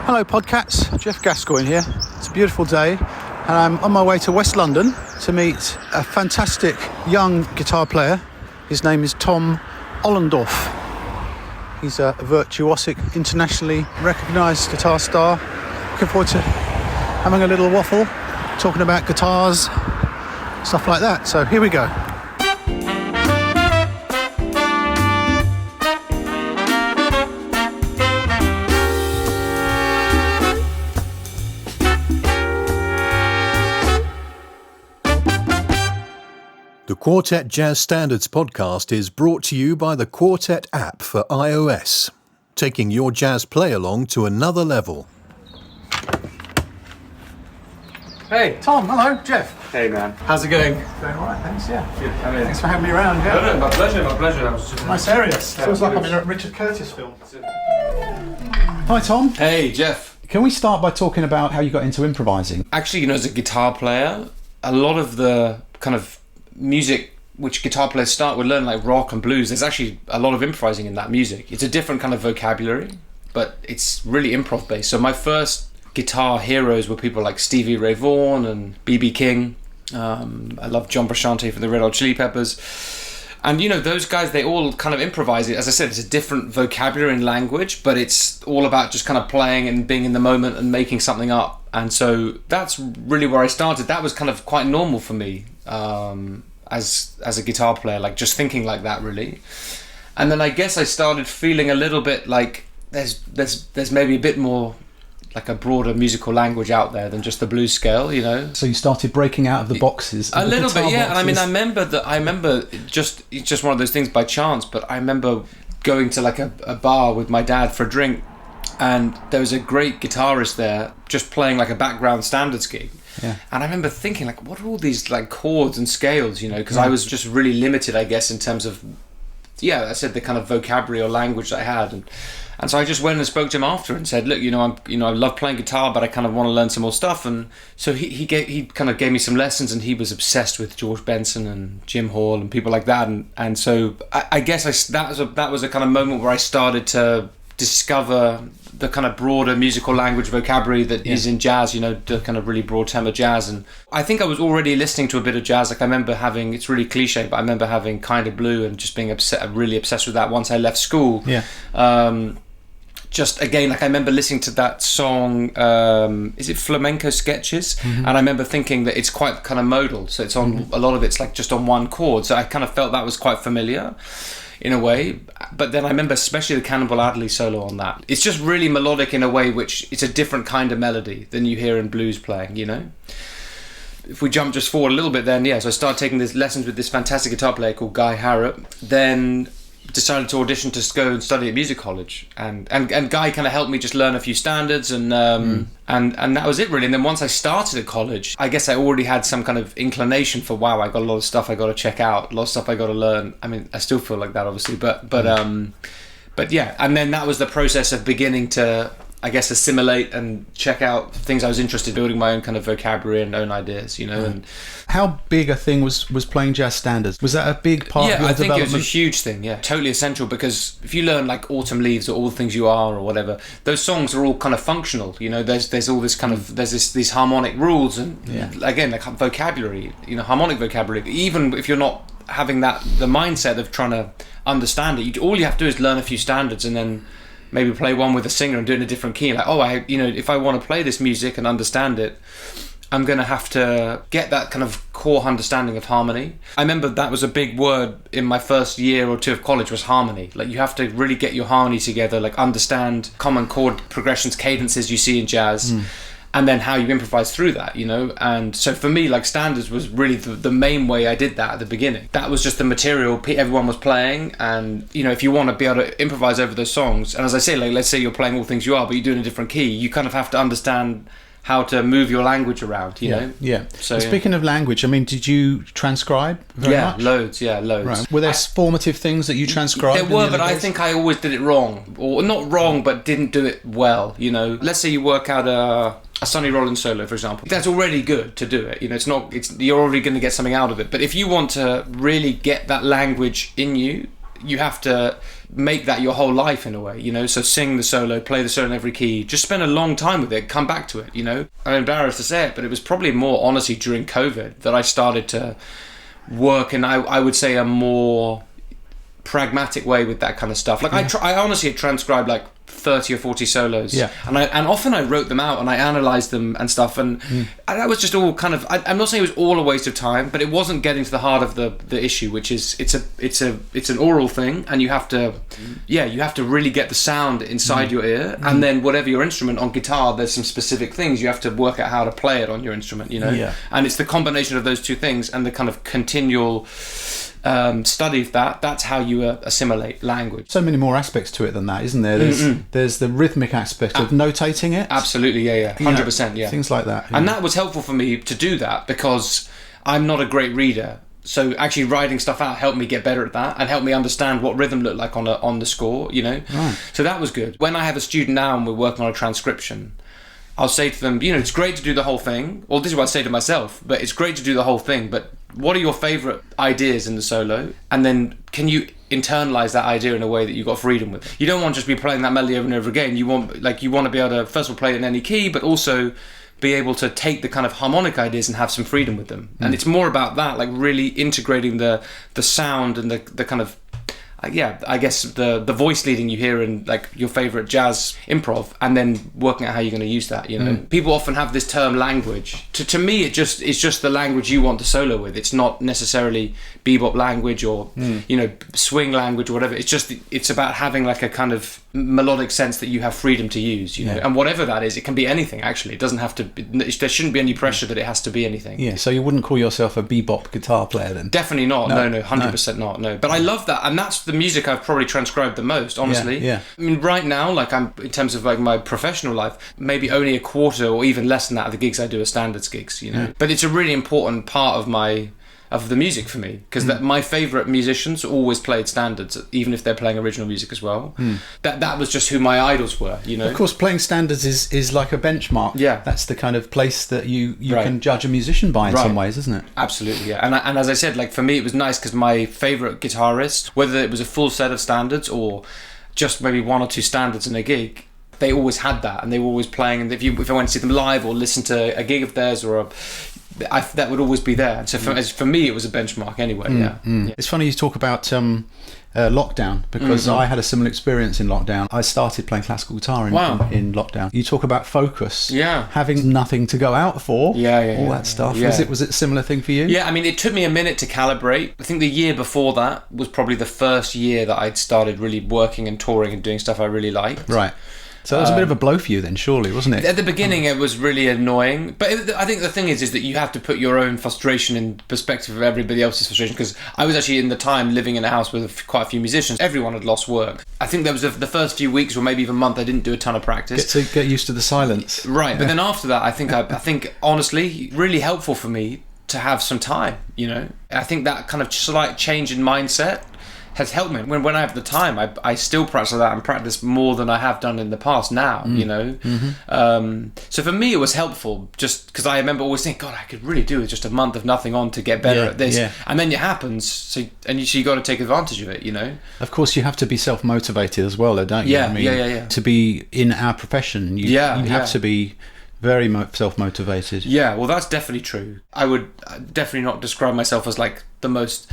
Hello Podcats, Geoff Gascoigne here. It's a beautiful day and I'm on my way to West London to meet a fantastic young guitar player. His name is Tom Ollendorff. He's a virtuosic, internationally recognised guitar star. Looking forward to having a little waffle, talking about guitars, stuff like that. So here we go. The Quartet Jazz Standards podcast is brought to you by the Quartet app for iOS, taking your jazz play-along to another level. Hey, Tom, hello, Geoff. Hey man. How's it going? Going all right, thanks, yeah. Good. Thanks for having me around, yeah. No, my pleasure. I was just Nice area. Feels like I'm in a Richard Curtis film. Hi, Tom. Hey, Geoff. Can we start by talking about how you got into improvising? Actually, as a guitar player, a lot of the kind of music which guitar players start with, learn like rock and blues, there's actually a lot of improvising in that music. It's a different kind of vocabulary, but it's really improv based. So my first guitar heroes were people like Stevie Ray Vaughan and B.B. King. I love John Frusciante from the Red Hot Chili Peppers. And those guys, they all kind of improvise it. As I said, it's a different vocabulary and language, but it's all about just kind of playing and being in the moment and making something up. And so that's really where I started. That was kind of quite normal for me as a guitar player, like just thinking like that really. And then I guess I started feeling a little bit like there's maybe a bit more like a broader musical language out there than just the blues scale, So you started breaking out of the boxes. A little bit, yeah. And I mean, I remember just one of those things by chance, but I remember going to like a bar with my dad for a drink, and there was a great guitarist there just playing like a background standards gig. Yeah. And I remember thinking like, what are all these like chords and scales, because I was just really limited, I guess, in terms of, I said the kind of vocabulary or language that I had. And so I just went and spoke to him after and said, look, I love playing guitar, but I kind of want to learn some more stuff. And so he kind of gave me some lessons, and he was obsessed with George Benson and Jim Hall and people like that. And so I guess that was a kind of moment where I started to discover the kind of broader musical language vocabulary that is in jazz, the kind of really broad term of jazz. And I think I was already listening to a bit of jazz. Like I remember having, it's really cliche, but I remember having Kind of Blue and just being really obsessed with that once I left school. Yeah. Just again, like I remember listening to that song, is it Flamenco Sketches? Mm-hmm. And I remember thinking that it's quite kind of modal. So it's on, a lot of it's like just on one chord. So I kind of felt that was quite familiar in a way. But then I remember especially the Cannonball Adderley solo on that. It's just really melodic in a way which it's a different kind of melody than you hear in blues playing, If we jump just forward a little bit then, so I started taking these lessons with this fantastic guitar player called Guy Harrop. Then decided to audition to go and study at music college, and Guy kind of helped me just learn a few standards, and that was it really. And then once I started at college, I guess I already had some kind of inclination for, wow, I got a lot of stuff I got to check out, a lot of stuff I got to learn. I mean, I still feel like that obviously, but yeah. And then that was the process of beginning to, I guess, assimilate and check out things I was interested in, building my own kind of vocabulary and own ideas, And how big a thing was playing jazz standards? Was that a big part of your development? Yeah, I think it was a huge thing, totally essential, because if you learn like Autumn Leaves or All the Things You Are or whatever, those songs are all kind of functional, there's all this kind of, these harmonic rules and again, like vocabulary, harmonic vocabulary. Even if you're not having the mindset of trying to understand it, all you have to do is learn a few standards and then maybe play one with a singer and do it in a different key. Like, if I want to play this music and understand it, I'm going to have to get that kind of core understanding of harmony. I remember that was a big word in my first year or two of college, was harmony. Like, you have to really get your harmony together, like understand common chord progressions, cadences you see in jazz, and then how you improvise through that, And so for me, like, standards was really the main way I did that at the beginning. That was just the material everyone was playing, and, if you want to be able to improvise over those songs, and as I say, like, let's say you're playing All Things You Are, but you do it in a different key, you kind of have to understand how to move your language around, you know? Yeah. So speaking of language, I mean, did you transcribe very much? Loads. Right. Were there formative things that you transcribed? There were, but I think I always did it wrong. Or not wrong, but didn't do it well, Let's say you work out a Sonny Rollins solo, for example. That's already good to do it. You're already going to get something out of it. But if you want to really get that language in you, you have to make that your whole life in a way, you know. So sing the solo, play the solo in every key, just spend a long time with it, come back to it, you know. I'm embarrassed to say it, but it was probably more honestly during COVID that I started to work in, I would say, a more pragmatic way with that kind of stuff. Like I honestly had transcribed like 30 or 40 solos, and often I wrote them out and I analysed them and stuff, and that was just all kind of, I'm not saying it was all a waste of time, but it wasn't getting to the heart of the issue, which is it's an oral thing, and you have to really get the sound inside your ear, and then whatever your instrument, on guitar there's some specific things you have to work out how to play it on your instrument, you know. And it's the combination of those two things and the kind of continual study of that's how you assimilate language. So many more aspects to it than that, isn't there? There's the rhythmic aspect of notating it. Absolutely, 100%, things like that. And that was helpful for me to do that, because I'm not a great reader. So actually writing stuff out helped me get better at that and helped me understand what rhythm looked like on the score, you know. So that was good. When I have a student now and we're working on a transcription, I'll say to them, you know, it's great to do the whole thing. Well, this is what I say to myself, but it's great to do the whole thing, but what are your favourite ideas in the solo? And then can you internalise that idea in a way that you've got freedom with? You don't want to just be playing that melody over and over again. You want to be able to, first of all, play it in any key, but also be able to take the kind of harmonic ideas and have some freedom with them. And it's more about that, like really integrating the sound and the kind of, I guess the voice leading you hear in like your favourite jazz improv, and then working out how you're going to use that, you know. People often have this term language. To me, it's just the language you want to solo with. It's not necessarily bebop language or you know, swing language or whatever. It's about having like a kind of melodic sense that you have freedom to use, you know. And whatever that is, it can be anything actually. It doesn't have to be, there shouldn't be any pressure that it has to be anything. So you wouldn't call yourself a bebop guitar player then? Definitely not. No, 100% not. No, but I love that, and that's the music I've probably transcribed the most, honestly. I mean, right now, like, I'm, in terms of like my professional life, maybe only a quarter or even less than that of the gigs I do are standards gigs, you know. But it's a really important part of the music for me, because my favourite musicians always played standards, even if they're playing original music as well. That was just who my idols were, you know. Of course, playing standards is like a benchmark. That's the kind of place that you can judge a musician by in some ways, isn't it? Absolutely, And as I said, like, for me it was nice because my favourite guitarist, whether it was a full set of standards or just maybe one or two standards in a gig, they always had that, and they were always playing. And if I went to see them live or listen to a gig of theirs or that would always be there. So for me, it was a benchmark anyway. It's funny you talk about lockdown, because I had a similar experience in lockdown. I started playing classical guitar in lockdown. You talk about focus, having nothing to go out for, all that stuff. Was it a similar thing for you? I mean, it took me a minute to calibrate. I think the year before that was probably the first year that I'd started really working and touring and doing stuff I really liked. So that was a bit of a blow for you then, surely, wasn't it? At the beginning, it was really annoying. But I think the thing is that you have to put your own frustration in perspective of everybody else's frustration. Because I was actually, in the time, living in a house with quite a few musicians. Everyone had lost work. I think there was the first few weeks or maybe even month, I didn't do a ton of practice. Get used to the silence. Right. But then after that, I think honestly, really helpful for me to have some time, you know. I think that kind of slight change in mindset has helped me. When I have the time, I still practice that and practice more than I have done in the past now, you know. So for me, it was helpful, just because I remember always thinking, God, I could really do with just a month of nothing on to get better at this. And then it happens, so you got to take advantage of it, you know. Of course, you have to be self-motivated as well, though, don't you? To be in our profession, you have to be very self-motivated. Well, that's definitely true. I would definitely not describe myself as like the most,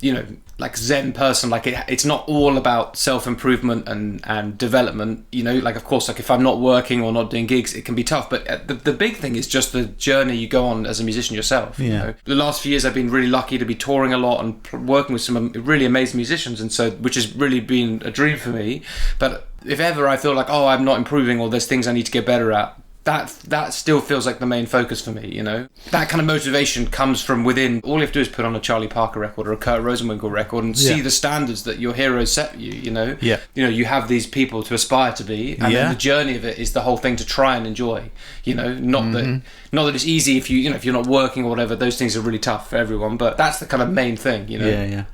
you know, like Zen person. Like it's not all about self-improvement and development, you know. Like, of course, like if I'm not working or not doing gigs, it can be tough, but the big thing is just the journey you go on as a musician yourself, you know. The last few years I've been really lucky to be touring a lot and working with some really amazing musicians, and so, which has really been a dream for me. But if ever I feel like, oh, I'm not improving or there's things I need to get better at, that still feels like the main focus for me, you know. That kind of motivation comes from within. All you have to do is put on a Charlie Parker record or a Kurt Rosenwinkel record and see the standards that your heroes set you, you know. You know, you have these people to aspire to be, and then the journey of it is the whole thing to try and enjoy, you know. Not that it's easy if if you're not working or whatever. Those things are really tough for everyone, but that's the kind of main thing, you know.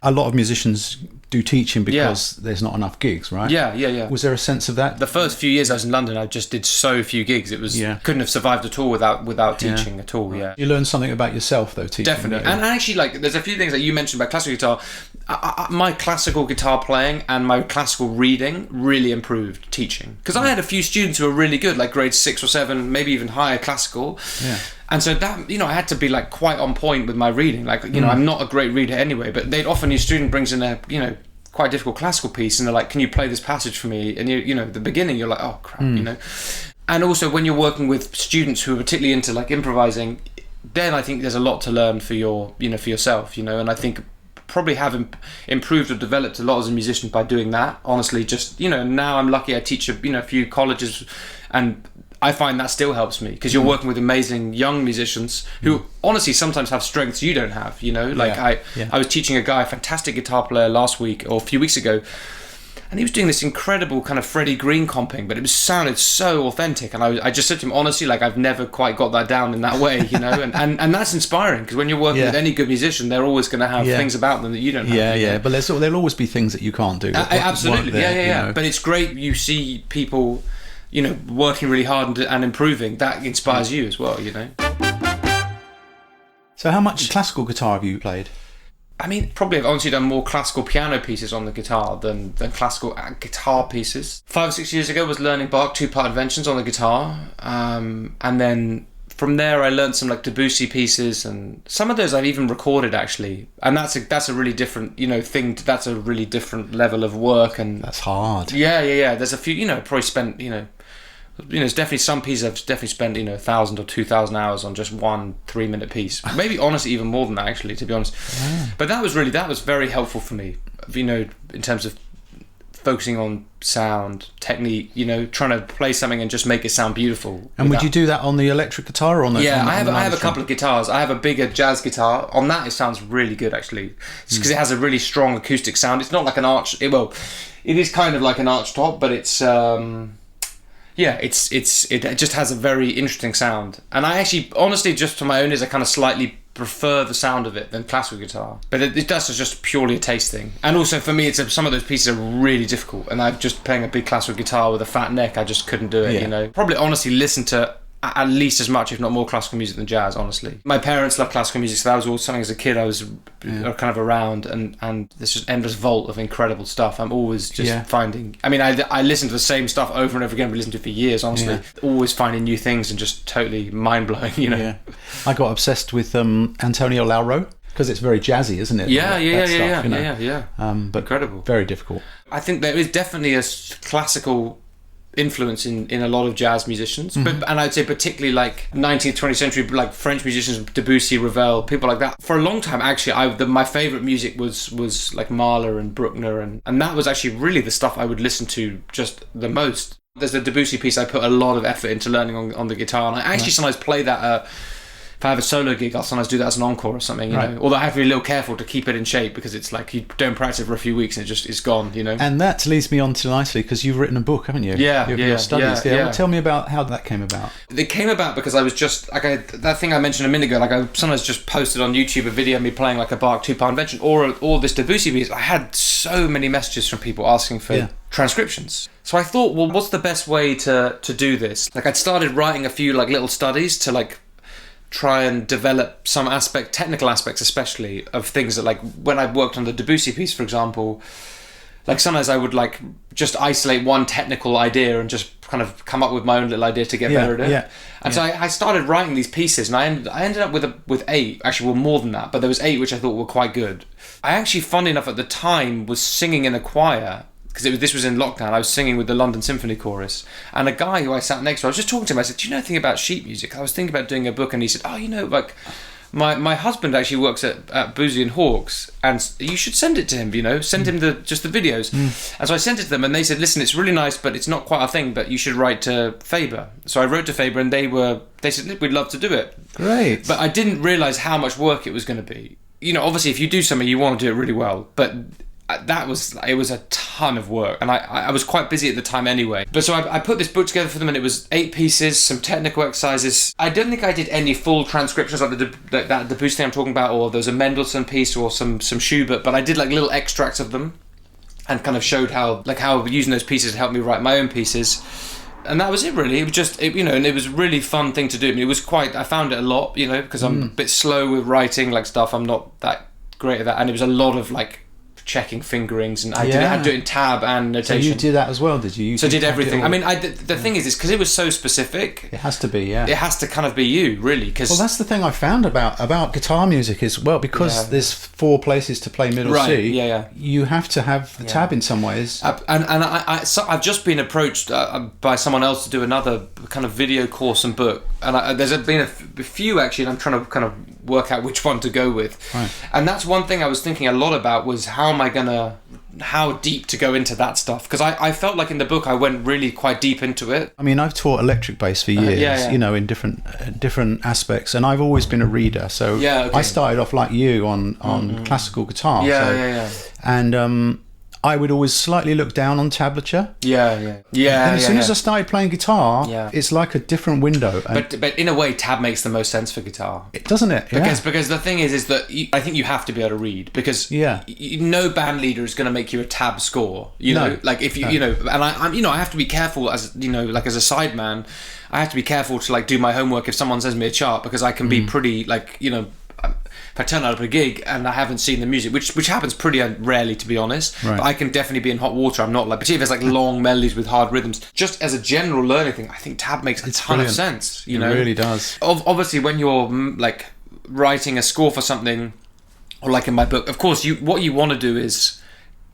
A lot of musicians do teaching because there's not enough gigs, right? Was there a sense of that? The first few years I was in London, I just did so few gigs. It was couldn't have survived at all without teaching at all. You learn something about yourself though, teaching. Definitely. And actually, like, there's a few things that you mentioned about classical guitar. my classical guitar playing and my classical reading really improved teaching, because I had a few students who were really good, like grade 6 or 7, maybe even higher classical. Yeah. And so that, I had to be like quite on point with my reading. Like, I'm not a great reader anyway, but they'd often, your student brings in a, quite difficult classical piece, and they're like, can you play this passage for me? And the beginning, you're like, oh crap, And also when you're working with students who are particularly into like improvising, then I think there's a lot to learn for for yourself, and I think probably have improved or developed a lot as a musician by doing that. Honestly, just now I'm lucky I teach a few colleges, and I find that still helps me, because you're working with amazing young musicians who honestly sometimes have strengths you don't have. I was teaching a guy, a fantastic guitar player, last week or a few weeks ago, and he was doing this incredible kind of Freddie Green comping, but it sounded so authentic. And I just said to him, honestly, like, I've never quite got that down in that way, and that's inspiring, because when you're working with any good musician, they're always going to have things about them that you don't have. Yeah. But there'll always be things that you can't do. Absolutely, there, But it's great you see people, working really hard and improving. That inspires you as well, So how much classical guitar have you played? I mean, probably I've honestly done more classical piano pieces on the guitar than classical guitar pieces. 5 or 6 years ago, I was learning Bach two-part inventions on the guitar, and then from there I learned some like Debussy pieces, and some of those I've even recorded actually. And that's a really different thing. That's a really different level of work, and that's hard. Yeah. There's a few probably spent there's definitely some pieces I've definitely spent 1,000 or 2,000 hours on just 1 3-minute piece. Maybe honestly even more than that, actually, to be honest. Yeah. But that was very helpful for me, in terms of focusing on sound, technique, trying to play something and just make it sound beautiful. And would you do that on the electric guitar or on the? Yeah, I have a couple of guitars. I have a bigger jazz guitar. On that, it sounds really good, actually, because it has a really strong acoustic sound. It's not like an arch. It is kind of like an arch top, but it's. It just has a very interesting sound, and I actually, honestly, just for my own ears, I kind of slightly prefer the sound of it than classical guitar. But that's just purely a taste thing, and also for me, some of those pieces are really difficult, and I'm just playing a big classical guitar with a fat neck. I just couldn't do it. Probably honestly listen to at least as much, if not more, classical music than jazz, honestly. My parents love classical music, so that was always something as a kid I was kind of around, and there's just endless vault of incredible stuff. I'm always just finding, I listen to the same stuff over and over again, we listened to it for years, honestly. Always finding new things and just totally mind-blowing, I got obsessed with Antonio Lauro, because it's very jazzy, isn't it? Yeah. But incredible. Very difficult. I think there is definitely a classical influence in a lot of jazz musicians, but and I'd say particularly like 19th 20th century like French musicians, Debussy, Ravel, people like that. For a long time, actually, my favorite music was like Mahler and Bruckner, and that was actually really the stuff I would listen to just the most. There's a Debussy piece I put a lot of effort into learning on the guitar, and I actually sometimes play that. If I have a solo gig, I'll sometimes do that as an encore or something, you know. Although I have to be a little careful to keep it in shape, because it's like you don't practice for a few weeks and it's gone, you know. And that leads me on to nicely, because you've written a book, haven't you? Your studies. Well, tell me about how that came about. It came about because I was just like that thing I mentioned a minute ago. Like I sometimes just posted on YouTube a video of me playing like a Bach two-part invention or this Debussy piece. I had so many messages from people asking for transcriptions. So I thought, well, what's the best way to do this? Like I'd started writing a few like little studies to like try and develop some technical aspects especially, of things that, like when I worked on the Debussy piece, for example, like sometimes I would like just isolate one technical idea and just kind of come up with my own little idea to get better at it. And so I started writing these pieces, and I ended up with 8, actually, well, more than that, but there was 8 which I thought were quite good. I actually, funny enough, at the time was singing in a choir, because this was in lockdown. I was singing with the London Symphony Chorus, and a guy who I sat next to, I was just talking to him. I said, "Do you know anything about sheet music?" I was thinking about doing a book, and he said, "Oh, you know, like my husband actually works at Boozy and Hawks, and you should send it to him. You know, send him just the videos." And so I sent it to them, and they said, "Listen, it's really nice, but it's not quite our thing. But you should write to Faber." So I wrote to Faber, and they said, "We'd love to do it." Great. But I didn't realise how much work it was going to be. You know, obviously, if you do something, you want to do it really well, but it was a ton of work, and I was quite busy at the time anyway. But so I put this book together for them, and it was 8 pieces, some technical exercises. I don't think I did any full transcriptions like that Debussy thing I'm talking about, or there was a Mendelssohn piece or some Schubert, but I did like little extracts of them and kind of showed how using those pieces helped me write my own pieces. And that was it, really. It was just, and it was a really fun thing to do. I mean, I found it a lot, because I'm a bit slow with writing like stuff. I'm not that great at that, and it was a lot of like checking fingerings, and I'd do it in tab and notation. So you did that as well, did you? So I did everything. I mean, the thing is because it was so specific. It has to be, yeah. It has to kind of be you, really. Cause, well, that's the thing I found about guitar music is, well, because there's 4 places to play middle C, you have to have the tab in some ways. I've just been approached by someone else to do another kind of video course and book, and there's been a few actually, and I'm trying to kind of work out which one to go with. Right. And that's one thing I was thinking a lot about, was how deep to go into that stuff, because I felt like in the book I went really quite deep into it. I mean, I've taught electric bass for years, you know, in different aspects, and I've always been a reader. So I started off like you on classical guitar. And I would always slightly look down on tablature. And as soon as I started playing guitar, it's like a different window. But in a way, tab makes the most sense for guitar. Doesn't it? Because the thing is that I think you have to be able to read, because no band leader is going to make you a tab score. You know, like if you know, and I'm I have to be careful as like as a sideman, I have to be careful to like do my homework if someone sends me a chart, because I can be pretty like if I turn out at a gig and I haven't seen the music, which happens pretty rarely, to be honest, but I can definitely be in hot water. I'm not like, particularly if it's like long melodies with hard rhythms. Just as a general learning thing, I think tab makes a ton of sense. You know, it really does. Obviously, when you're like writing a score for something, or like in my book, of course, what you want to do is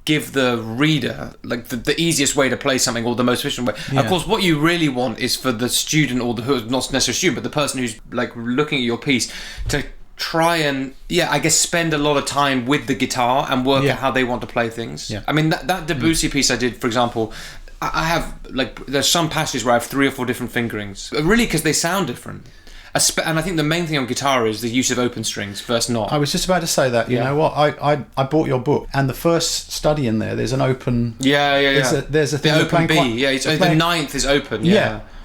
give the reader like the easiest way to play something, or the most efficient way. Of course, what you really want is for the student, or who's not necessarily student, but the person who's like looking at your piece, to try and I guess spend a lot of time with the guitar and work out how they want to play things. I mean, that Debussy piece I did, for example, I have like, there's some passages where I have 3 or 4 different fingerings, really, because they sound different. And I think the main thing on guitar is the use of open strings versus not. I was just about to say that. You know what? I bought your book, and the first study in there's an open. There's a thing. The open B. The ninth is open.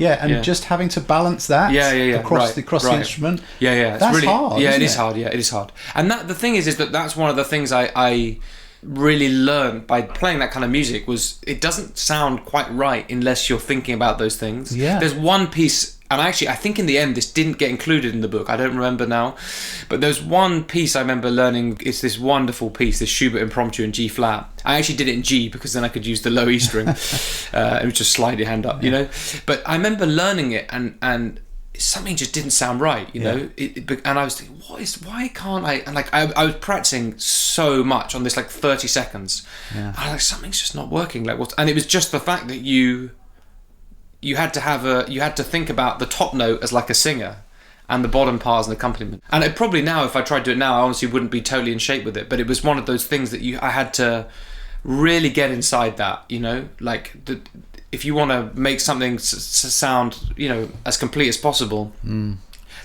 And just having to balance that. Across the instrument. It's that's really hard. It is hard. It is hard. And the thing is that's one of the things I really learned by playing that kind of music, was it doesn't sound quite right unless you're thinking about those things. There's one piece. And actually, I think in the end, this didn't get included in the book. I don't remember now. But there's one piece I remember learning. It's this wonderful piece, this Schubert Impromptu in G flat. I actually did it in G, because then I could use the low E string. It was just slide your hand up, you know. But I remember learning it, and something just didn't sound right, you know. And I was thinking, why can't I? And like I was practicing so much on this, like 30 seconds. And I was like, something's just not working. Like what? And it was just the fact that you had to think about the top note as like a singer, and the bottom part as an accompaniment. And it probably now, if I tried to do it now, I honestly wouldn't be totally in shape with it. But it was one of those things that I had to really get inside that, you know, like if you want to make something sound, you know, as complete as possible,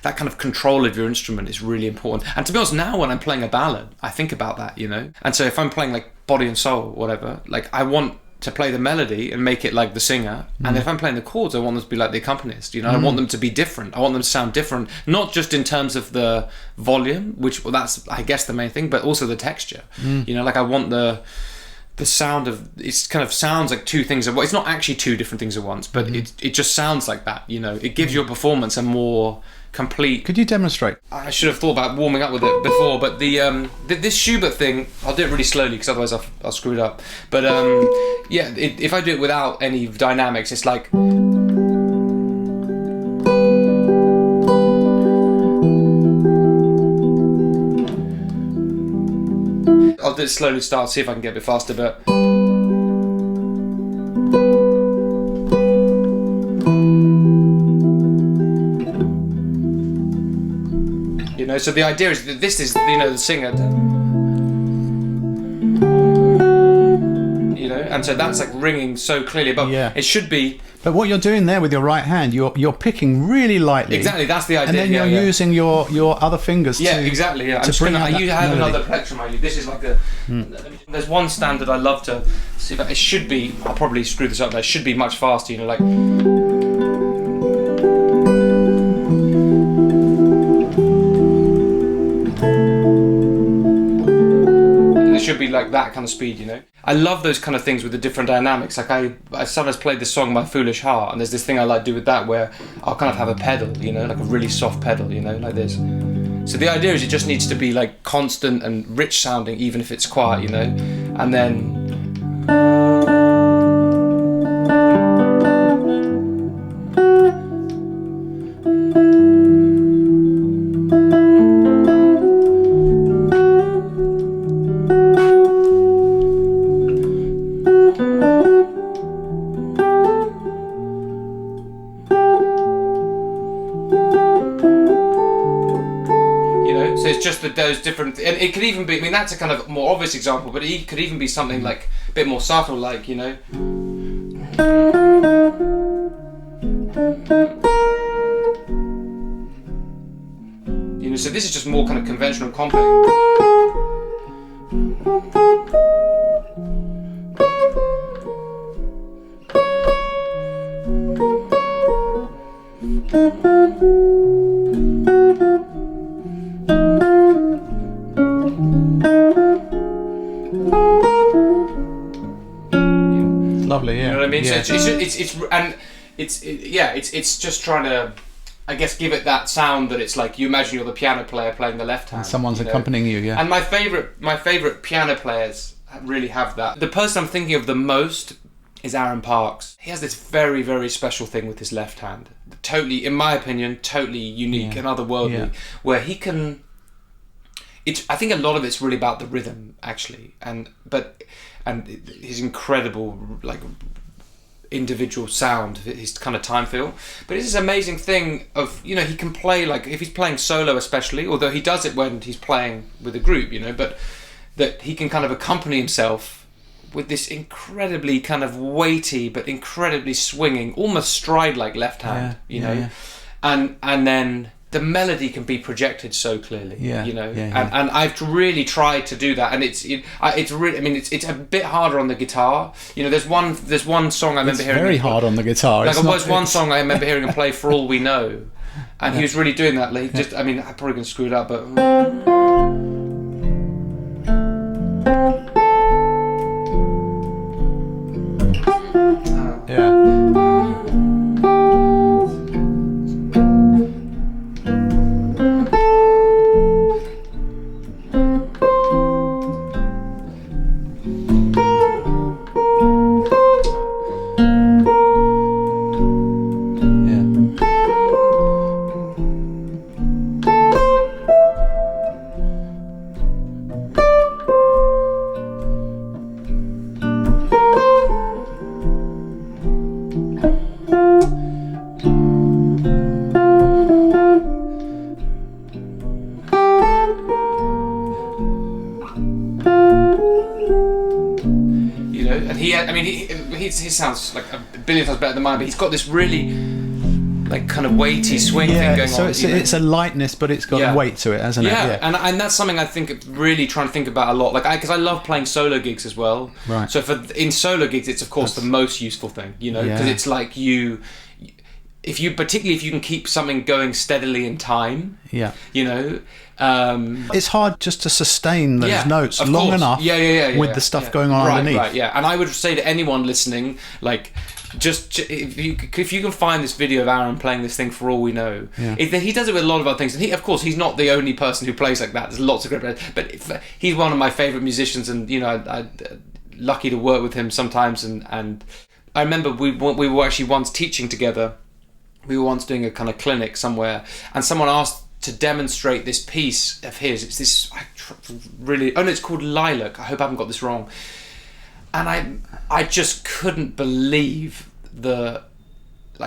that kind of control of your instrument is really important. And to be honest, now when I'm playing a ballad, I think about that, you know. And so if I'm playing like Body and Soul or whatever, like I want to play the melody and make it like the singer, and if I'm playing the chords, I want them to be like the accompanist, you know. I want them to be different. I want them to sound different, not just in terms of the volume, which that's I guess the main thing, but also the texture. You know, like I want the sound of, it kind of sounds like 2 things at once. It's not actually 2 different things at once, but it just sounds like that, you know. It gives your performance a more complete. Could you demonstrate? I should have thought about warming up with it before, but this Schubert thing, I'll do it really slowly, because otherwise I'll screw it up. But if I do it without any dynamics, it's like. I'll do it slowly to start, see if I can get a bit faster, but. You know, so the idea is that this is, you know, the singer, you know, and so that's like ringing so clearly above. It should be. But what you're doing there with your right hand, you're picking really lightly. Exactly, that's the idea. And then you're using your other fingers. Exactly. Yeah, I have another plectrum. This is like a. There's one standard I love to see. It should be. I'll probably screw this up, but it should be much faster. You know, like. Should be like that kind of speed, you know. I love those kind of things with the different dynamics. Like I sometimes played this song My Foolish Heart, and there's this thing I like to do with that where I'll kind of have a pedal, you know, like a really soft pedal, you know, like this. So the idea is it just needs to be like constant and rich sounding, even if it's quiet, you know. and then. So it's just that those different, and it could even be, I mean, that's a kind of more obvious example, but it could even be something like a bit more subtle, like, you know. You know, so this is just more kind of conventional comping. Lovely, yeah. You know what I mean? Yeah. So it's just trying to, I guess, give it that sound that it's like you imagine you're the piano player playing the left hand. And someone's accompanying you, yeah. And my favorite piano players really have that. The person I'm thinking of the most is Aaron Parks. He has this very, very special thing with his left hand. Totally, in my opinion, totally unique and otherworldly, where he can. I think a lot of it's really about the rhythm, actually, and his incredible like individual sound, his kind of time feel. But it's this amazing thing of, you know, he can play, like if he's playing solo especially, although he does it when he's playing with a group, you know, but that he can kind of accompany himself with this incredibly kind of weighty but incredibly swinging, almost stride-like left hand, you know, and then the melody can be projected so clearly, you know, and I've really tried to do that, and it's really, I mean, it's a bit harder on the guitar. You know, there's one song I remember hearing. Very hard on the guitar. Like, there's one song I remember hearing him play, "For All We Know," and he was really doing that. Like, just, I mean, I'm probably gonna screw it up, but. His sounds like a billion times better than mine, but he's got this really like kind of weighty swing thing going on. So it's a lightness, but it's got a weight to it, hasn't it? Yeah, and that's something I think really trying to think about a lot. Like, because I love playing solo gigs as well. Right. So in solo gigs, it's of course the most useful thing, you know, because it's like particularly if you can keep something going steadily in time. Yeah. You know. It's hard just to sustain those notes long enough with the stuff going on underneath. Right, yeah. And I would say to anyone listening, like, just if you can find this video of Aaron playing this thing, For All We Know, he does it with a lot of other things. And of course, he's not the only person who plays like that. There's lots of great players, but he's one of my favourite musicians, and you know, I'm lucky to work with him sometimes. And I remember we were actually once teaching together. We were once doing a kind of clinic somewhere, and someone asked to demonstrate this piece of his. It's this it's called Lilac. I hope I haven't got this wrong. And I just couldn't believe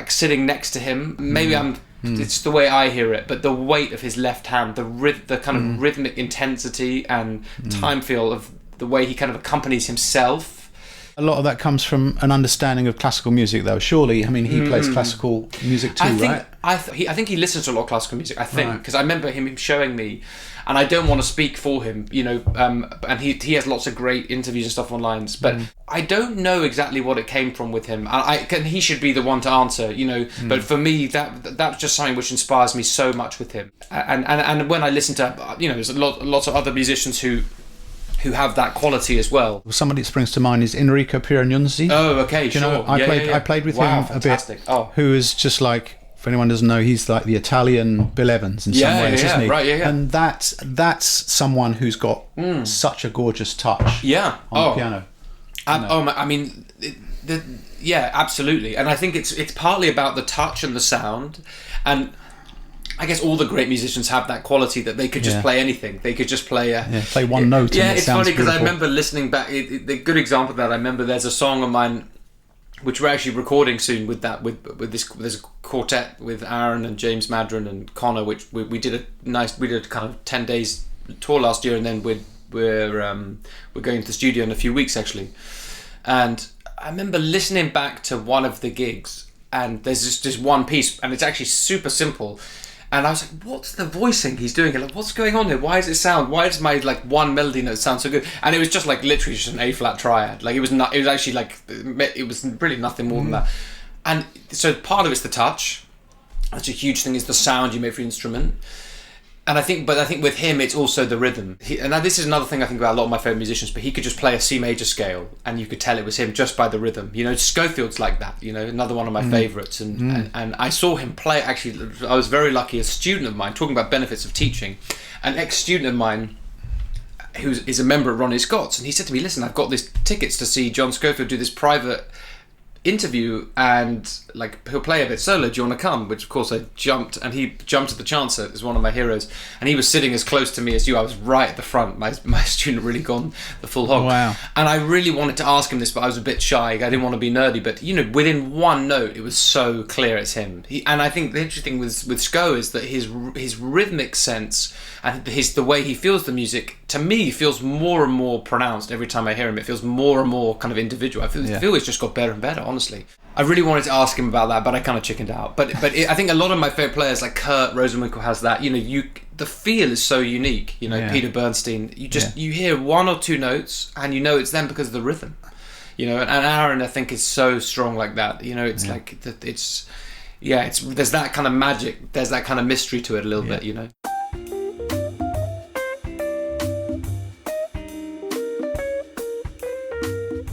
sitting next to him. Maybe it's the way I hear it, but the weight of his left hand, the kind of rhythmic intensity and time feel of the way he kind of accompanies himself. A lot of that comes from an understanding of classical music, though. Surely, I mean, he plays classical music too, right? I think he listens to a lot of classical music. I think, because I remember him showing me, and I don't want to speak for him, you know. And he has lots of great interviews and stuff online, but I don't know exactly what it came from with him. And he should be the one to answer, you know. But for me, that's just something which inspires me so much with him. And when I listen to, you know, there's lots of other musicians who have that quality as well. Somebody that springs to mind is Enrico Piranesi. Oh, okay, sure. I played with him a bit. Who is just like For anyone who doesn't know, he's like the Italian Bill Evans in some ways, isn't he? Right, yeah. And that's someone who's got such a gorgeous touch. Yeah. On the piano. I mean, yeah, absolutely. And I think it's partly about the touch and the sound, and I guess all the great musicians have that quality that they could just play anything. They could just play play one note. Yeah, and it's funny because I remember listening back. The good example of that, I remember there's a song of mine which we're actually recording soon with this. There's a quartet with Aaron and James Madron and Connor, which we did a kind of 10 days tour last year, and then we're going to the studio in a few weeks actually. And I remember listening back to one of the gigs, and there's just this one piece, and it's actually super simple. And I was like, what's the voicing he's doing? Like, what's going on here? Why does it sound? Why does my like one melody note sound so good? And it was just like literally just an A flat triad. Like it was actually like it was really nothing more than that. And so part of it's the touch. That's a huge thing. Is the sound you make for your instrument. And I think with him, it's also the rhythm. And now this is another thing I think about a lot of my favourite musicians, but he could just play a C major scale and you could tell it was him just by the rhythm. You know, Schofield's like that, you know, another one of my favourites. And I saw him play, actually, I was very lucky, a student of mine, talking about benefits of teaching, an ex-student of mine who is a member of Ronnie Scott's, and he said to me, listen, I've got these tickets to see John Scofield do this private interview, and like he'll play a bit solo, do you want to come? Which of course I jumped, and he jumped at the chance. Is one of my heroes, and he was sitting as close to me as you. I was right at the front. My student really gone the full hog. Wow. And I really wanted to ask him this, but I was a bit shy. I didn't want to be nerdy, but you know, within one note it was so clear it's him. And I think the interesting with Sco is that his rhythmic sense and the way he feels the music, to me, feels more and more pronounced every time I hear him. It feels more and more kind of individual. I feel it's just got better and better, honestly. I really wanted to ask him about that, but I kind of chickened out. But I think a lot of my favourite players, like Kurt Rosenwinkel, has that. You know, the feel is so unique. You know, Peter Bernstein. You hear one or two notes, and you know it's them because of the rhythm. You know, and Aaron, I think, is so strong like that. You know, it's like it's there's that kind of magic. There's that kind of mystery to it a little bit. You know.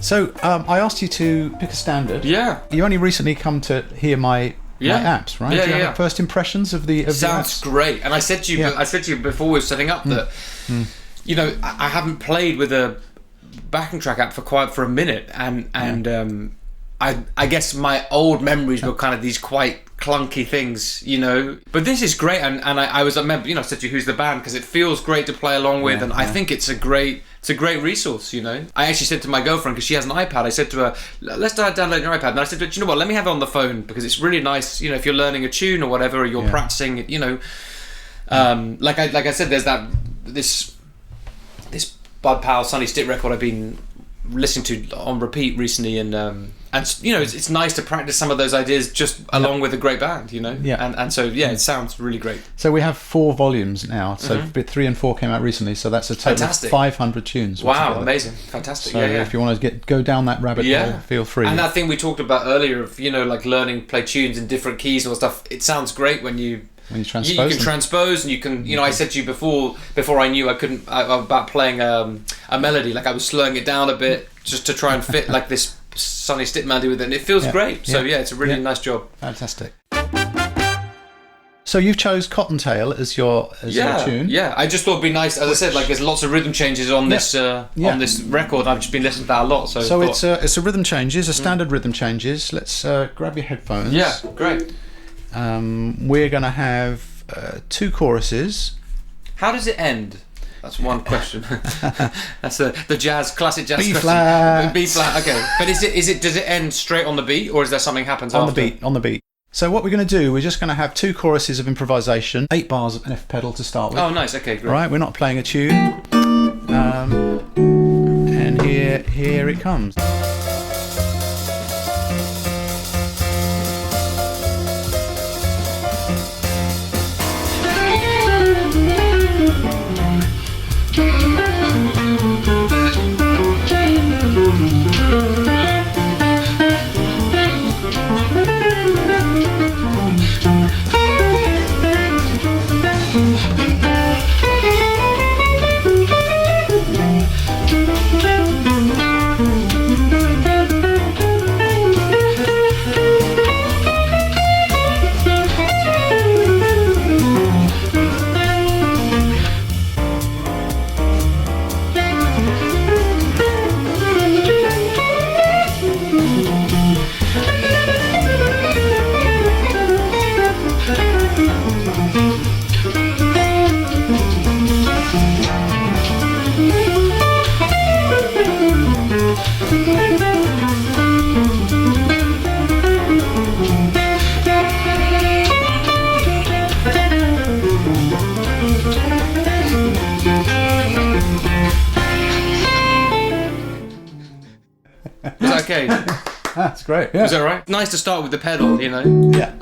So I asked you to pick a standard. Yeah. You only recently come to hear my apps, right? Yeah, Do you have first impressions of the Sounds apps? great. And I said to you, before we were setting up that, you know, I haven't played with a backing track app for a minute, and I guess my old memories were kind of these quite clunky things, you know. But this is great, and I remember, you know, I said to you, who's the band, because it feels great to play along with, and I think it's a great resource, you know. I actually said to my girlfriend, because she has an iPad, I said to her, let's download your iPad. And I said to her, do you know what, let me have it on the phone, because it's really nice, you know, if you're learning a tune or whatever, or you're practicing, you know. Like I said, there's this Bud Powell Sunny Stitt record I've been listening to on repeat recently, and you know, it's nice to practice some of those ideas just along with a great band, you know. And so it sounds really great. So we have 4 volumes now. So bit 3 and 4 came out recently. So that's a total of 500 tunes. Wow, altogether. amazing, fantastic. So if you want to go down that rabbit hole, feel free. And that thing we talked about earlier of, you know, like learning play tunes in different keys and stuff. It sounds great when you transpose. You can transpose, and you can, you know, I said to you before I knew I couldn't about playing a melody, like I was slowing it down a bit just to try and fit like this Sunny Stitt melody with it, and it feels great. So it's a really nice job. Fantastic. So you've chose Cottontail as your tune. Yeah, I just thought it'd be nice. As I said, like there's lots of rhythm changes on this on this record. I've just been listening to that a lot. So it's a rhythm changes, a standard rhythm changes. Let's grab your headphones. Yeah, great. We're going to have 2 choruses. How does it end? That's one question. That's the classic jazz B question. flat. B flat. Okay, but does it end straight on the beat, or is there something happens on after? On the beat. So what we're going to do, we're just going to have 2 choruses of improvisation, 8 bars of an F pedal to start with. Oh, nice. Okay, great. Right, we're not playing a tune. And here it comes. That's great. Yeah. Was that right? Nice to start with the pedal, you know? Yeah.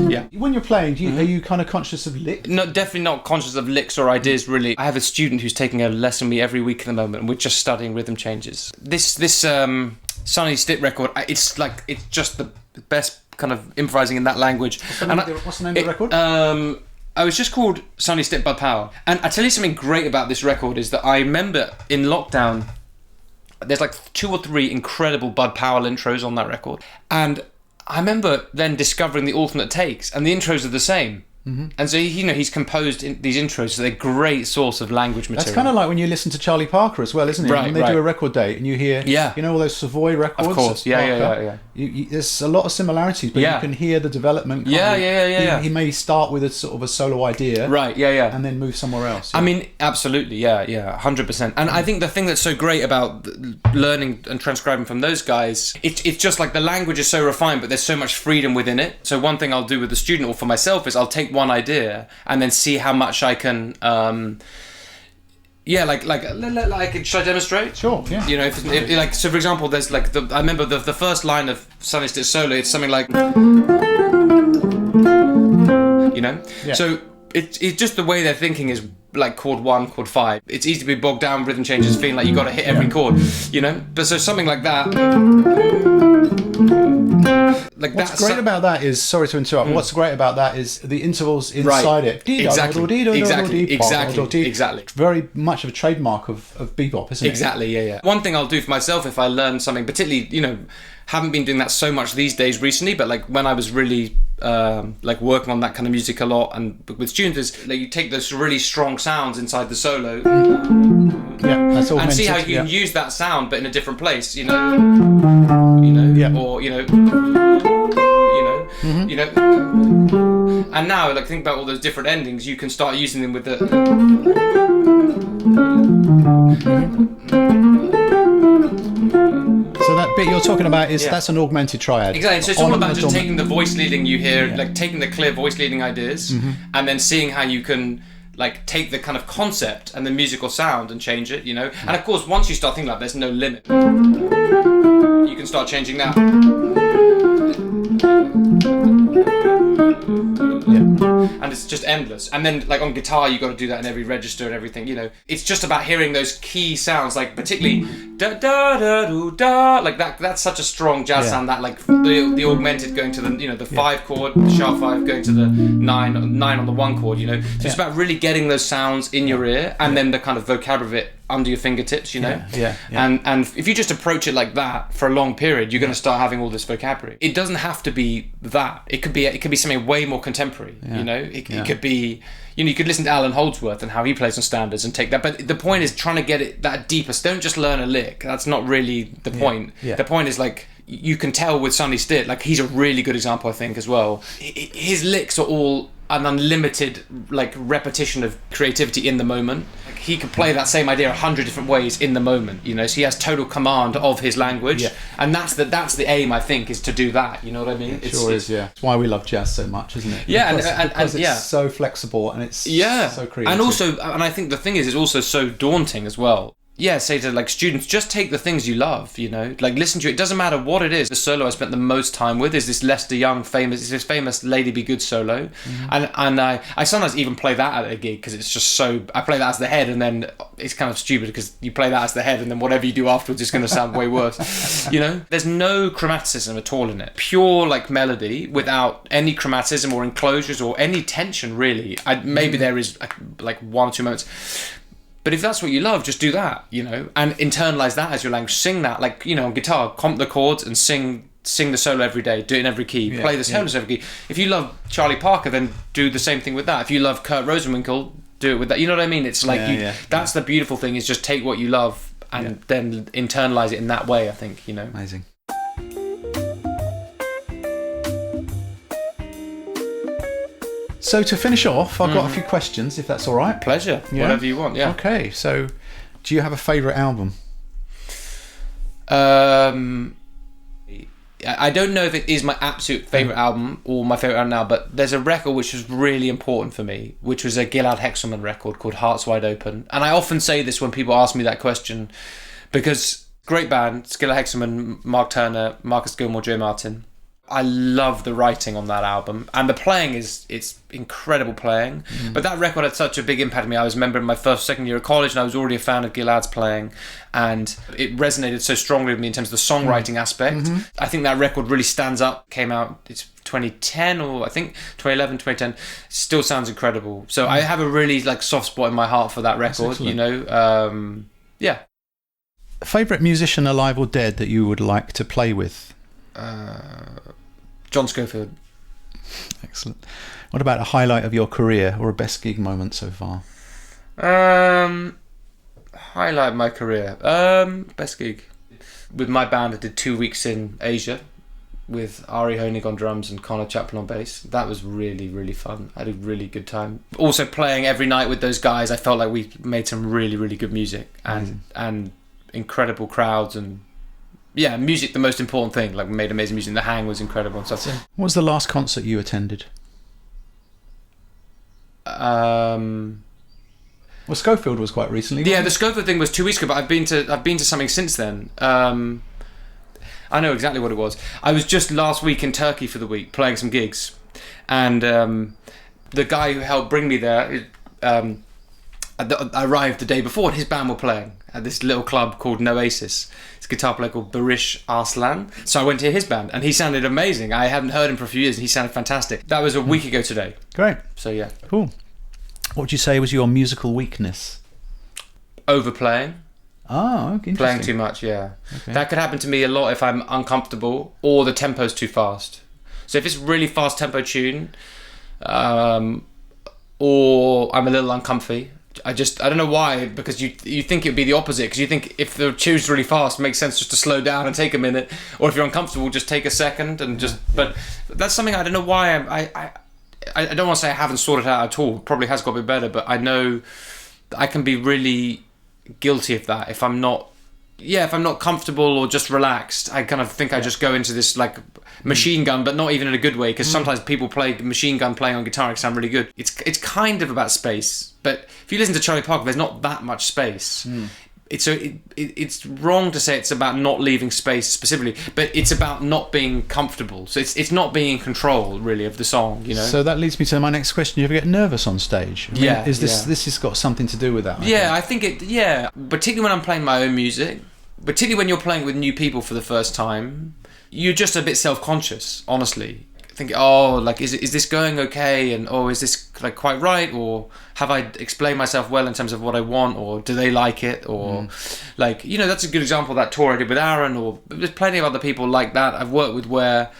Yeah. When you're playing, are you kind of conscious of licks? No, definitely not conscious of licks or ideas, really. I have a student who's taking a lesson with me every week at the moment, and we're just studying rhythm changes. This Sonny Stitt record, it's just the best kind of improvising in that language. What's the name of the record? I was just called Sonny Stitt Bud Powell. And I tell you something great about this record is that I remember in lockdown, there's like 2 or 3 incredible Bud Powell intros on that record. And I remember then discovering the alternate takes, and the intros are the same. Mm-hmm. And so, he's composed these intros, so they're a great source of language material. That's kind of like when you listen to Charlie Parker as well, isn't it? Right, when they do a record date and you hear, all those Savoy records. Of course, yeah. There's a lot of similarities, but you can hear the development. He may start with a sort of a solo idea. Right, and then move somewhere else. I mean, absolutely, 100%. And I think the thing that's so great about learning and transcribing from those guys, it's just like the language is so refined, but there's so much freedom within it. So one thing I'll do with the student or for myself is I'll take one idea and then see how much I can should I demonstrate? Sure, yeah. You know, if so for example, there's like I remember the first line of Sonny Stitt solo, it's something like, you know? Yeah. So it's just the way they're thinking is like chord 1, chord 5. It's easy to be bogged down with rhythm changes, feeling like you got to hit every chord, you know? But so something like that. What's great about that is, sorry to interrupt, what's great about that is the intervals inside it. Exactly. Very much of a trademark of bebop, isn't it? Exactly, yeah. One thing I'll do for myself if I learn something, particularly, you know, haven't been doing that so much these days recently, but like when I was really working on that kind of music a lot and with students, is like you take those really strong sounds inside the solo, that's all, and see how you can use that sound but in a different place, you know, or and now like think about all those different endings, you can start using them with the. So that bit you're talking about that's an augmented triad. Exactly. So it's all about just taking the voice leading you hear, like taking the clear voice leading ideas, and then seeing how you can like take the kind of concept and the musical sound and change it, you know. And of course, once you start thinking like there's no limit, you can start changing that. And it's just endless. And then like on guitar you got to do that in every register and everything, you know. It's just about hearing those key sounds, like particularly da da da do da, like that's such a strong jazz sound, that like the augmented going to the, you know, the 5 chord, the sharp 5 going to the 9 on the 1 chord, you know. So it's about really getting those sounds in your ear and then the kind of vocabulary of it under your fingertips, you know. And if you just approach it like that for a long period, you're going to start having all this vocabulary. It doesn't have to be that. It could be something way more contemporary, you know. It could be, you know, you could listen to Alan Holdsworth and how he plays on standards and take that, but the point is trying to get it that deeper. So don't just learn a lick. That's not really the point. The point is like, you can tell with Sonny Stitt, like he's a really good example, I think, as well. His licks are all an unlimited like repetition of creativity in the moment. Like, he could play that same idea 100 different ways in the moment, you know. So he has total command of his language, and that's the aim, I think, is to do that. You know what I mean? It sure is. It's why we love jazz so much, isn't it? Yeah, because it's so flexible and it's so creative. And also, and I think the thing is, it's also so daunting as well. Yeah, say to like students, just take the things you love, you know, like listen to it. It doesn't matter what it is. The solo I spent the most time with is this Lester Young famous Lady Be Good solo, and I sometimes even play that at a gig because it's just so, I play that as the head, and then it's kind of stupid because you play that as the head and then whatever you do afterwards is going to sound way worse, you know. There's no chromaticism at all in it, pure like melody without any chromaticism or enclosures or any tension really. Maybe there is like 1 or 2 moments. But if that's what you love, just do that, you know, and internalize that as your language. Sing that, like, you know, on guitar, comp the chords and sing the solo every day. Do it in every key. Play the solos every key. If you love Charlie Parker, then do the same thing with that. If you love Kurt Rosenwinkel, do it with that. You know what I mean? It's like that's the beautiful thing, is just take what you love and then internalize it in that way, I think, you know. Amazing. So to finish off, I've got a few questions, if that's all right. Pleasure. Whatever you want, Okay, so do you have a favourite album? I don't know if it is my absolute favourite album or my favourite album now, but there's a record which was really important for me, which was a Gilad Hexelman record called Hearts Wide Open. And I often say this when people ask me that question, because Great band, Skilla Hexaman, Mark Turner, Marcus Gilmore, Joe Martin. I love the writing on that album, and the playing it's incredible playing. But that record had such a big impact on me. I was remembering my second year of college, and I was already a fan of Gilad's playing, and it resonated so strongly with me in terms of the songwriting aspect. I think that record really stands up. Came out, it's 2010 or I think 2011, 2010. Still sounds incredible. So I have a really soft spot in my heart for that record. Yeah. Favourite musician, alive or dead, that you would like to play with? John Scofield. Excellent. What about a highlight of your career or a best gig moment so far? Highlight of my career. Best gig. With my band, I did 2 weeks in Asia with Ari Honig on drums and Connor Chaplin on bass. That was really, really fun. I had a really good time. Also playing every night with those guys, I felt like we made some really, really good music and incredible crowds, and yeah, music, the most important thing. We made amazing music. The hang was incredible and stuff. What was the last concert you attended? Well, Schofield was quite recently. Yeah, the Schofield thing was 2 weeks ago, but I've been to something since then. I know exactly what it was. I was just last week in Turkey for the week playing some gigs, and the guy who helped bring me there, I arrived the day before, and his band were playing at this little club called Noasis. It's a guitar player called Barish Arslan. So I went to hear his band, and he sounded amazing. I hadn't heard him for a few years, and he sounded fantastic. That was a week ago today. Great. So yeah. Cool. What would you say was your musical weakness? Overplaying. Oh, okay. Playing too much, yeah. Okay. That could happen to me a lot if I'm uncomfortable or the tempo's too fast. So if it's really fast tempo tune, or I'm a little uncomfy, I don't know why, because you think it'd be the opposite, because you think if the tune's really fast, it makes sense just to slow down and take a minute, or if you're uncomfortable, just take a second and just. But that's something I don't know why I don't want to say I haven't sorted it out at all. Probably has got a bit better, but I know that I can be really guilty of that if I'm not comfortable or just relaxed. I kind of think I just go into this machine gun, but not even in a good way, because sometimes people play machine gun playing on guitar and sound really good. It's kind of about space, but if you listen to Charlie Parker, there's not that much space. It's wrong to say it's about not leaving space specifically, but it's about not being comfortable. So it's not being in control really of the song, So that leads me to my next question. You ever get nervous on stage? This has got something to do with that? I think particularly when I'm playing my own music, particularly when you're playing with new people for the first time, you're just a bit self-conscious, honestly. Thinking, is this going okay, and is this quite right, or have I explained myself well in terms of what I want, or do they like it, or that's a good example of that tour I did with Aaron, or there's plenty of other people like that I've worked with where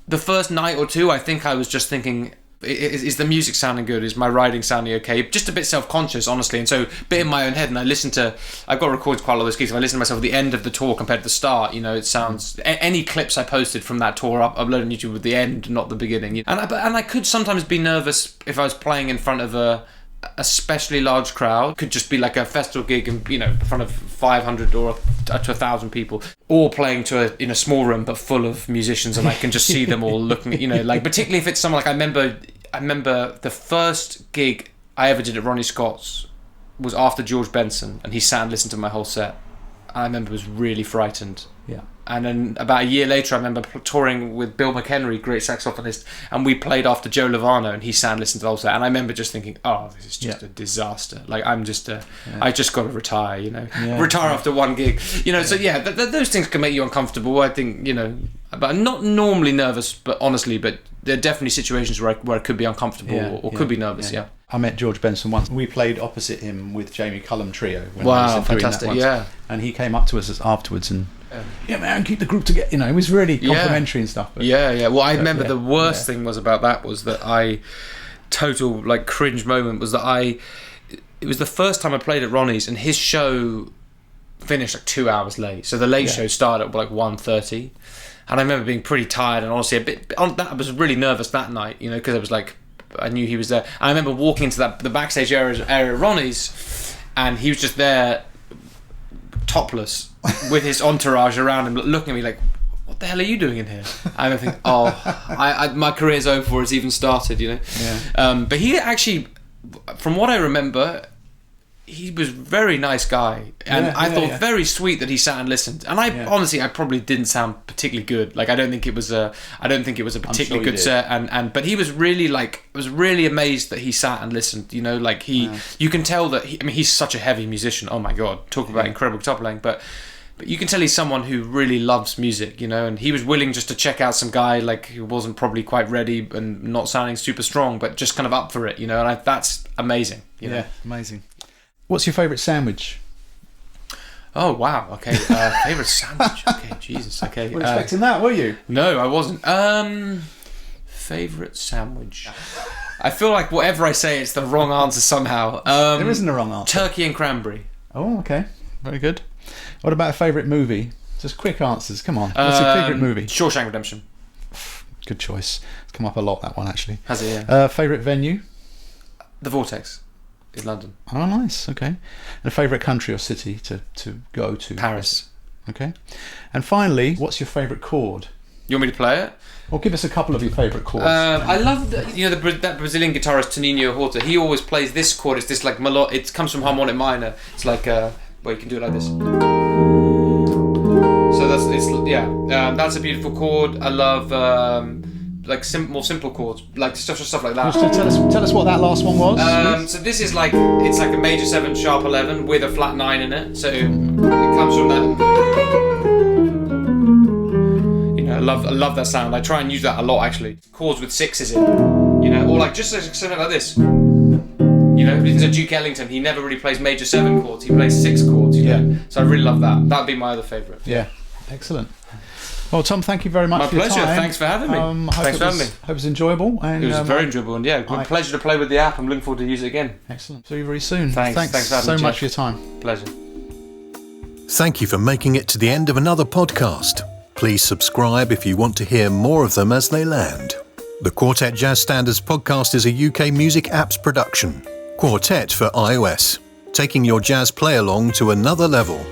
the first night or two I think I was just thinking, is the music sounding good? Is my writing sounding okay? Just a bit self-conscious, honestly, and so a bit in my own head. And I've got recorded quite a lot of those gigs. If I listen to myself at the end of the tour compared to the start, it sounds. Any clips I posted from that tour uploaded on YouTube with the end, not the beginning. And I could sometimes be nervous if I was playing in front of a especially large crowd. Could just be like a festival gig in front of 500 or to 1,000 people, or playing in a small room but full of musicians, and I can just see them all looking at particularly if it's someone I remember the first gig I ever did at Ronnie Scott's was after George Benson, and he sat and listened to my whole set. I remember was really frightened. Yeah. And then about a year later, I remember touring with Bill McHenry, great saxophonist, and we played after Joe Lovano, and he sat and listened to the whole set. And I remember just thinking, this is just a disaster. I just got to retire, retire after one gig, So those things can make you uncomfortable. I think, but I'm not normally nervous, but honestly, but there are definitely situations where I could be uncomfortable or could be nervous. Yeah. I met George Benson once. We played opposite him with Jamie Cullum Trio. Wow, fantastic! And he came up to us afterwards and man, keep the group together. It was really complimentary and stuff. But, Well, I remember the worst thing was about that was that total cringe moment was that it was the first time I played at Ronnie's, and his show finished 2 hours late. So the late show started at 1:30, and I remember being pretty tired and honestly a bit. I was really nervous that night, because it was I knew he was there. I remember walking into the backstage area at Ronnie's, and he was just there, topless, with his entourage around him, looking at me like, "What the hell are you doing in here?" I remember thinking, my career's over before it's even started, Yeah. But he actually, from what I remember, he was a very nice guy, and I thought very sweet that he sat and listened. And honestly, I probably didn't sound particularly good. Like I don't think it was a particularly good set. But he was really I was really amazed that he sat and listened. You know, like you can tell that he's such a heavy musician. Oh my God, talk about incredible guitar playing, but you can tell he's someone who really loves music, you know, and he was willing just to check out some guy like who wasn't probably quite ready and not sounding super strong, but just kind of up for it, you know, and that's amazing. You know? Amazing. What's your favourite sandwich? Oh, wow, okay. Favourite sandwich? Okay, Jesus, okay. We're expecting that, were you? No, I wasn't. Favourite sandwich? I feel like whatever I say, it's the wrong answer somehow. There isn't a wrong answer. Turkey and cranberry. Oh, okay. Very good. What about a favourite movie? Just quick answers. Come on. What's your favourite movie? Shawshank Redemption. Good choice. It's come up a lot, that one, actually. Has it, yeah. Favourite venue? The Vortex in London. Oh, nice. Okay. And a favourite country or city to go to? Paris. Okay. And finally, what's your favourite chord? You want me to play it? Or give us a couple of your favourite chords. I love that Brazilian guitarist Toninho Horta. He always plays this chord. It's this like it comes from harmonic minor. It's like well, you can do it like this. So that's a beautiful chord. I love more simple chords, like stuff like that. Tell us what that last one was. So this is it's like a major 7 sharp 11 with a flat 9 in it. So it comes from that. I love that sound. I try and use that a lot actually. Chords with 6s in, you know, or like just something like this. You know, because a Duke Ellington, he never really plays major 7 chords. He plays 6 chords. You know? So I really love that. That'd be my other favourite. Yeah, excellent. Well, Tom, thank you very much my for your pleasure. time. Thanks for having me. Thanks for having me. Hope it was enjoyable. And, it was very enjoyable, and pleasure to play with the app. I'm looking forward to use it again. Excellent. See you very soon. Thanks for having so me, much Geoff. for your time. Pleasure. Thank you for making it to the end of another podcast. Please subscribe if you want to hear more of them as they land. The Quartet Jazz Standards podcast is a UK music apps production. Quartet for iOS, taking your jazz play along to another level.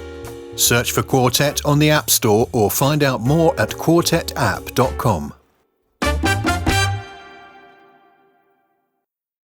Search for Quartet on the App Store or find out more at quartetapp.com.